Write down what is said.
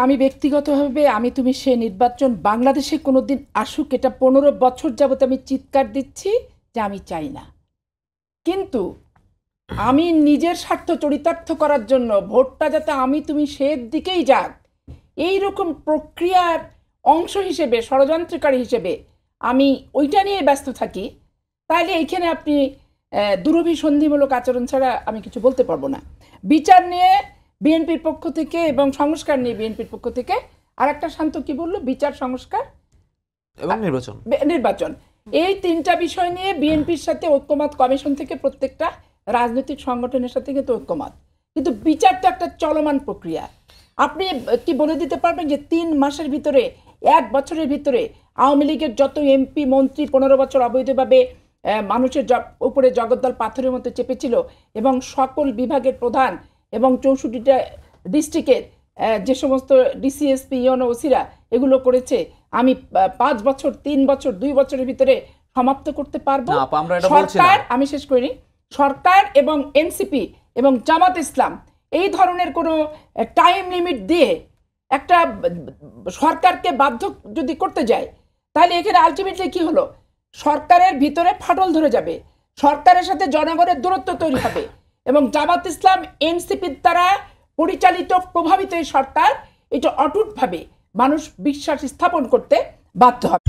আমি ব্যক্তিগতভাবে আমি তুমি সে নির্বাচন বাংলাদেশে কোনোদিন আসুক এটা 15 বছর যাবত আমি চিৎকার দিচ্ছি যে আমি চাই না। কিন্তু আমি নিজের স্বার্থ চরিতার্থ করার জন্য ভোটটা যাতে আমি তুমি সে দিকেই যাক এই রকম প্রক্রিয়ার অংশ হিসেবে ষড়যন্ত্রকারী হিসেবে আমি ওইটা নিয়ে ব্যস্ত থাকি, তাহলে এইখানে আপনি দুরভিসন্ধিমূলক আচরণ ছাড়া আমি কিছু বলতে পারবো না। বিচার নিয়ে বিএনপির পক্ষ থেকে এবং সংস্কার নিয়ে বিএনপির পক্ষ থেকে আর একটা শান্ত কি বললো, বিচার, সংস্কার এবং নির্বাচন, এই তিনটা বিষয় নিয়ে বিএনপির সাথে ঐক্যমত কমিশন থেকে প্রত্যেকটা রাজনৈতিক সংগঠনের সাথে কিন্তু ঐক্যমত, কিন্তু বিচার তো একটা চলমান প্রক্রিয়া। আপনি কি বলে দিতে পারবেন যে 3 মাসের ভিতরে 1 বছরের ভিতরে আওয়ামী লীগের যত এমপি মন্ত্রী 15 বছর অবৈধভাবে মানুষের উপরে জগদ্দল পাথরের মতো চেপেছিল এবং সকল বিভাগের প্রধান এবং 64টা ডিস্ট্রিক্টের যে সমস্ত ডিসিএসপি ইউনো ওসিরা এগুলো করেছে, আমি 5 বছর 3 বছর 2 বছরের ভিতরে সমাপ্ত করতে পারবো? সরকার, আমি শেষ করিনি, সরকার এবং এনসিপি এবং জামাত ইসলাম এই ধরনের কোনো টাইম লিমিট দিয়ে একটা সরকারকে বাধ্য যদি করতে যায়, তাহলে এখানে আলটিমেটলি কি হলো, সরকারের ভিতরে ফাটল ধরে যাবে, সরকারের সাথে জনগণের দূরত্ব তৈরি হবে এবং জামাত ইসলাম এনসিপির দ্বারা পরিচালিত প্রভাবিত এই সরকার এটা অটুটভাবে মানুষ বিশ্বাস স্থাপন করতে বাধ্য হবে।